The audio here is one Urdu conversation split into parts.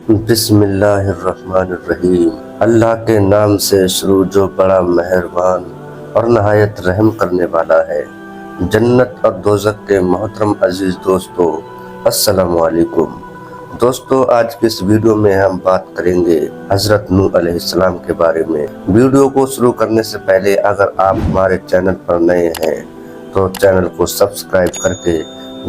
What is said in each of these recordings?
بسم اللہ الرحمن الرحیم۔ اللہ کے نام سے شروع جو بڑا مہربان اور نہایت رحم کرنے والا ہے۔ جنت اور دوزخ کے محترم عزیز دوستو، السلام علیکم۔ دوستو، آج کی اس ویڈیو میں ہم بات کریں گے حضرت نوح علیہ السلام کے بارے میں۔ ویڈیو کو شروع کرنے سے پہلے اگر آپ ہمارے چینل پر نئے ہیں تو چینل کو سبسکرائب کر کے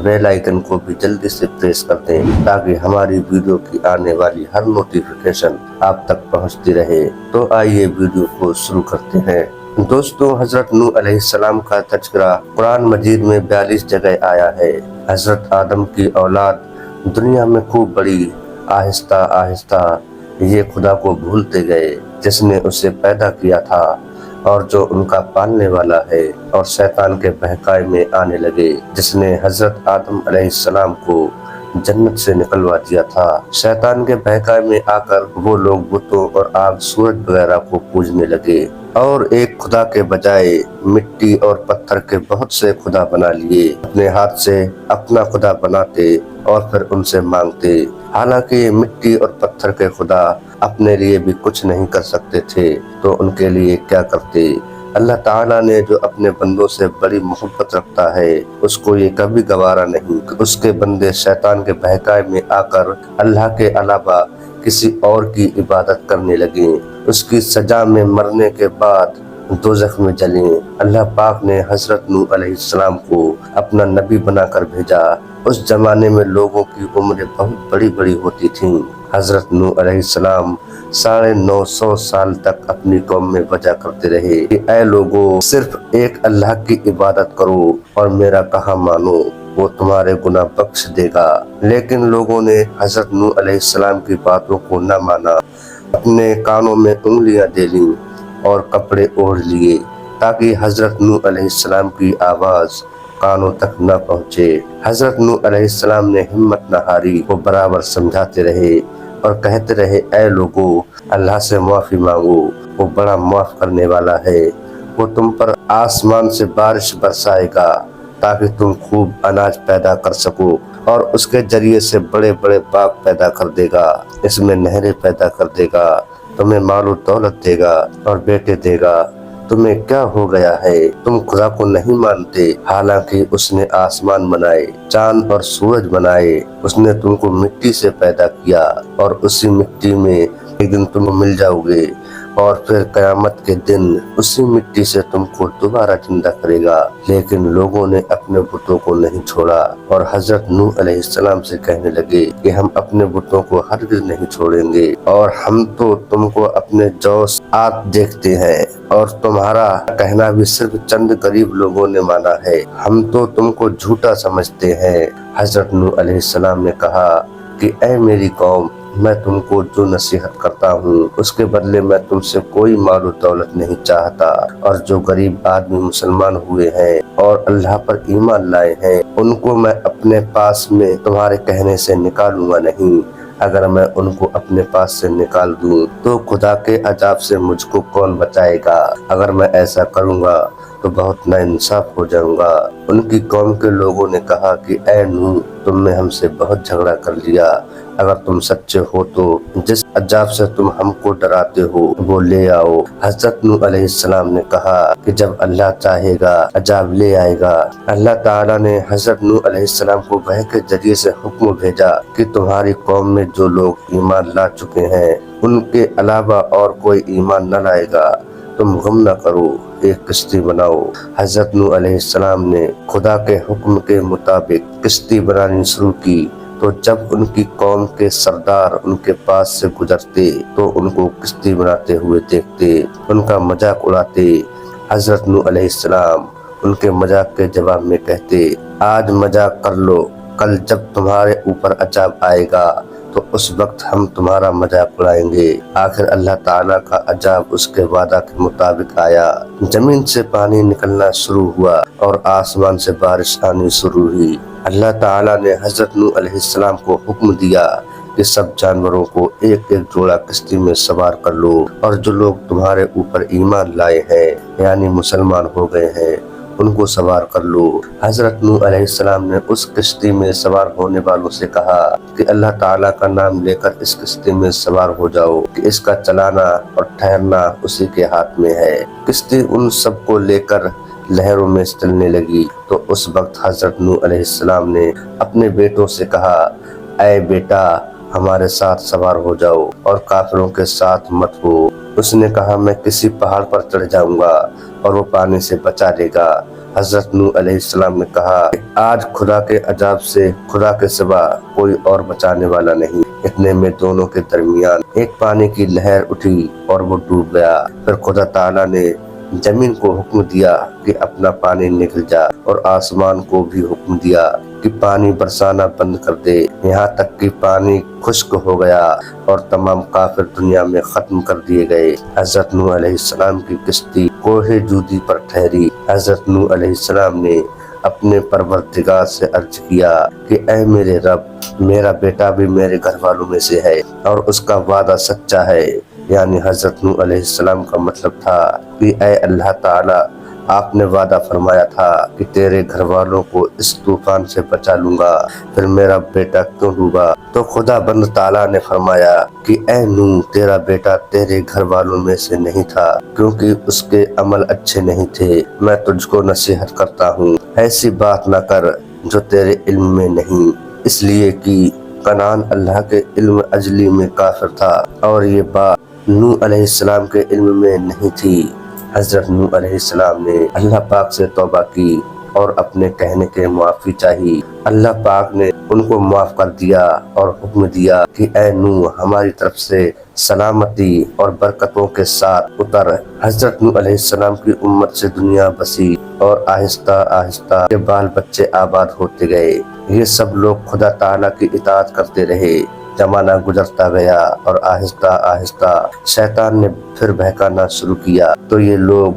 بیل آئیکن کو بھی جلدی سے پریس کر دیں تاکہ ہماری ویڈیو کی آنے والی ہر نوٹیفیکیشن آپ تک پہنچتی رہے۔ تو آئیے ویڈیو کو شروع کرتے ہیں۔ دوستو، حضرت نوح علیہ السلام کا تذکرہ قرآن مجید میں 42 جگہ آیا ہے۔ حضرت آدم کی اولاد دنیا میں خوب بڑی، آہستہ آہستہ یہ خدا کو بھولتے گئے جس نے اسے پیدا کیا تھا اور جو ان کا پالنے والا ہے، اور شیطان کے بہکائے میں آنے لگے جس نے حضرت آدم علیہ السلام کو جنت سے نکلوا دیا تھا۔ شیطان کے بہکائے میں آ کر وہ لوگ بتوں اور آگ سورج وغیرہ کو پوجنے لگے اور ایک خدا کے بجائے مٹی اور پتھر کے بہت سے خدا بنا لیے۔ اپنے ہاتھ سے اپنا خدا بناتے اور پھر ان سے مانگتے، حالانکہ یہ مٹی اور پتھر کے خدا اپنے لیے بھی کچھ نہیں کر سکتے تھے تو ان کے لیے کیا کرتے۔ اللہ تعالیٰ نے جو اپنے بندوں سے بڑی محبت رکھتا ہے اس کو یہ کبھی گوارا نہیں کہ اس کے بندے شیطان کے بہکائے میں آ کر اللہ کے علاوہ کسی اور کی عبادت کرنے لگیں، اس کی سزا میں مرنے کے بعد دوزخ میں جلیں۔ اللہ پاک نے حضرت نوح علیہ السلام کو اپنا نبی بنا کر بھیجا۔ اس زمانے میں لوگوں کی عمریں بہت بڑی بڑی ہوتی تھیں۔ حضرت نوح علیہ السلام 950 سال تک اپنی قوم میں بجا کرتے رہے کہ اے لوگو، صرف ایک اللہ کی عبادت کرو اور میرا کہا مانو، وہ تمہارے گناہ بخش دے گا۔ لیکن لوگوں نے حضرت نوح علیہ السلام کی باتوں کو نہ مانا، اپنے کانوں میں انگلیاں دے لیں اور کپڑے اوڑھ لیے تاکہ حضرت نوح علیہ السلام کی آواز کانوں تک نہ پہنچے۔ حضرت نوح علیہ السلام نے ہمت نہ ہاری، وہ برابر سمجھاتے رہے اور کہتے رہے اے لوگو، اللہ سے معافی مانگو، وہ بڑا معاف کرنے والا ہے۔ وہ تم پر آسمان سے بارش برسائے گا تاکہ تم خوب اناج پیدا کر سکو، اور اس کے ذریعے سے بڑے بڑے باغ پیدا کر دے گا، اس میں نہریں پیدا کر دے گا، تمہیں مال و دولت دے گا اور بیٹے دے گا۔ تمہیں کیا ہو گیا ہے؟ تم خدا کو نہیں مانتے، حالانکہ اس نے آسمان بنائے، چاند اور سورج بنائے، اس نے تم کو مٹی سے پیدا کیا اور اسی مٹی میں ایک دن تم مل جاؤ گے، اور پھر قیامت کے دن اسی مٹی سے تم کو دوبارہ زندہ کرے گا۔ لیکن لوگوں نے اپنے بتوں کو نہیں چھوڑا اور حضرت نوح علیہ السلام سے کہنے لگے کہ ہم اپنے بتوں کو ہرگز نہیں چھوڑیں گے، اور ہم تو تم کو اپنے جوش آت دیکھتے ہیں اور تمہارا کہنا بھی صرف چند غریب لوگوں نے مانا ہے، ہم تو تم کو جھوٹا سمجھتے ہیں۔ حضرت نوح علیہ السلام نے کہا کہ اے میری قوم، میں تم کو جو نصیحت کرتا ہوں اس کے بدلے میں تم سے کوئی مال و دولت نہیں چاہتا، اور جو غریب آدمی مسلمان ہوئے ہیں اور اللہ پر ایمان لائے ہیں ان کو میں اپنے پاس میں تمہارے کہنے سے نکالوں گا نہیں۔ اگر میں ان کو اپنے پاس سے نکال دوں تو خدا کے عذاب سے مجھ کو کون بچائے گا؟ اگر میں ایسا کروں گا تو بہت ناانصاف ہو جاؤں گا۔ ان کی قوم کے لوگوں نے کہا کہ اے نوح، تم نے ہم سے بہت جھگڑا کر لیا، اگر تم سچے ہو تو جس عذاب سے تم ہم کو ڈراتے ہو وہ لے آؤ۔ حضرت نوح علیہ السلام نے کہا کہ جب اللہ چاہے گا عذاب لے آئے گا۔ اللہ تعالیٰ نے حضرت نوح علیہ السلام کو وحی کے ذریعے سے حکم بھیجا کہ تمہاری قوم میں جو لوگ ایمان لا چکے ہیں ان کے علاوہ اور کوئی ایمان نہ لائے گا، تم غم نہ کرو، ایک کشتی بناؤ۔ حضرت نوح علیہ السلام نے خدا کے حکم کے مطابق کشتی بنانی شروع کی، تو جب ان کی قوم کے سردار ان کے پاس سے گزرتے تو ان کو کشتی بناتے ہوئے دیکھتے، ان کا مذاق اڑاتے۔ حضرت نوح علیہ السلام ان کے مذاق کے جواب میں کہتے، آج مذاق کر لو، کل جب تمہارے اوپر عذاب آئے گا تو اس وقت ہم تمہارا مذاق اڑائیں گے۔ آخر اللہ تعالیٰ کا عذاب اس کے وعدہ کے مطابق آیا، زمین سے پانی نکلنا شروع ہوا اور آسمان سے بارش آنی شروع ہوئی۔ اللہ تعالیٰ نے حضرت نوح علیہ السلام کو حکم دیا کہ سب جانوروں کو ایک ایک جوڑا کشتی میں سوار کر لو، اور جو لوگ تمہارے اوپر ایمان لائے ہیں یعنی مسلمان ہو گئے ہیں ان کو سوار کر لو۔ حضرت نوح علیہ السلام نے اس کشتی میں سوار ہونے والوں سے کہا کہ اللہ تعالیٰ کا نام لے کر اس کشتی میں سوار ہو جاؤ کہ اس کا چلانا اور ٹھہرنا اسی کے ہاتھ میں ہے۔ کشتی ان سب کو لے کر لہروں میں چلنے لگی تو اس وقت حضرت نوح علیہ السلام نے اپنے بیٹوں سے کہا، اے بیٹا ہمارے ساتھ سوار ہو جاؤ اور کافروں کے ساتھ مت ہو۔ اس نے کہا، میں کسی پہاڑ پر چڑھ جاؤں گا اور وہ پانی سے بچا لے گا۔ حضرت نوح علیہ السلام نے کہا کہ آج خدا کے عذاب سے خدا کے سوا کوئی اور بچانے والا نہیں۔ اتنے میں دونوں کے درمیان ایک پانی کی لہر اٹھی اور وہ ڈوب گیا۔ پھر خدا تعالیٰ نے زمین کو حکم دیا کہ اپنا پانی نکل جا اور آسمان کو بھی حکم دیا کہ پانی برسانا بند کر دے، یہاں تک کہ پانی خشک ہو گیا اور تمام کافر دنیا میں ختم کر دیے گئے۔ حضرت نوح علیہ السلام کی کشتی کوہ جودی پر ٹھہری۔ حضرت نوح علیہ السلام نے اپنے پروردگار سے عرض کیا کہ اے میرے رب، میرا بیٹا بھی میرے گھر والوں میں سے ہے اور اس کا وعدہ سچا ہے۔ یعنی حضرت نوح علیہ السلام کا مطلب تھا کہ اے اللہ تعالیٰ، آپ نے وعدہ فرمایا تھا کہ تیرے گھر والوں کو اس طوفان سے بچا لوں گا، پھر میرا بیٹا کیوں ڈوبا؟ تو خدا بند تعالیٰ نے فرمایا کہ اے نوح، تیرا بیٹا تیرے گھر والوں میں سے نہیں تھا کیونکہ اس کے عمل اچھے نہیں تھے۔ میں تجھ کو نصیحت کرتا ہوں، ایسی بات نہ کر جو تیرے علم میں نہیں، اس لیے کہ کنعان اللہ کے علم ازلی میں کافر تھا اور یہ بات نوح علیہ السلام کے علم میں نہیں تھی۔ حضرت نوح علیہ السلام نے اللہ پاک سے توبہ کی اور اپنے کہنے کے معافی چاہی۔ اللہ پاک نے ان کو معاف کر دیا اور حکم دیا کہ اے نوح، ہماری طرف سے سلامتی اور برکتوں کے ساتھ اتر۔ حضرت نوح علیہ السلام کی امت سے دنیا بسی اور آہستہ آہستہ کے بال بچے آباد ہوتے گئے۔ یہ سب لوگ خدا تعالیٰ کی اطاعت کرتے رہے۔ زمانہ گزرتا گیا اور آہستہ آہستہ شیطان نے پھر بہکانا شروع کیا تو یہ لوگ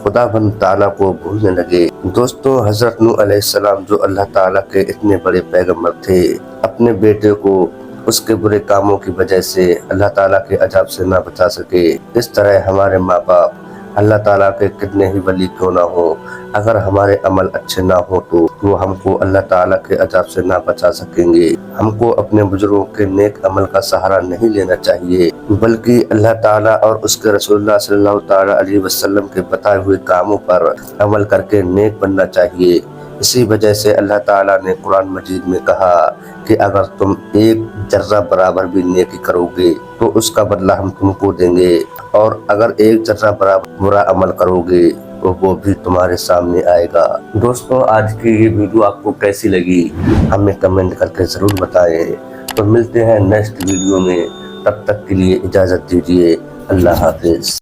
خدا بند تعالیٰ کو بھولنے لگے۔ دوستو، حضرت نوح علیہ السلام جو اللہ تعالیٰ کے اتنے بڑے پیغمبر تھے، اپنے بیٹے کو اس کے برے کاموں کی وجہ سے اللہ تعالیٰ کے عذاب سے نہ بچا سکے، اس طرح ہمارے ماں باپ اللہ تعالیٰ کے کتنے ہی ولی کیوں نہ ہو، اگر ہمارے عمل اچھے نہ ہو تو وہ ہم کو اللہ تعالیٰ کے عذاب سے نہ بچا سکیں گے۔ ہم کو اپنے بزرگوں کے نیک عمل کا سہارا نہیں لینا چاہیے، بلکہ اللہ تعالیٰ اور اس کے رسول اللہ صلی اللہ تعالیٰ علیہ وسلم کے بتائے ہوئے کاموں پر عمل کر کے نیک بننا چاہیے۔ اسی وجہ سے اللہ تعالیٰ نے قرآن مجید میں کہا کہ اگر تم ایک ذرہ برابر بھی نیکی کرو گے تو اس کا بدلہ ہم تم کو دیں گے، اور اگر ایک ذرہ برابر برا عمل کرو گے تو وہ بھی تمہارے سامنے آئے گا۔ دوستو، آج کی یہ ویڈیو آپ کو کیسی لگی ہمیں کمنٹ کر کے ضرور بتائیں۔ تو ملتے ہیں نیکسٹ ویڈیو میں، تب تک کے لیے اجازت دیجیے۔ اللہ حافظ۔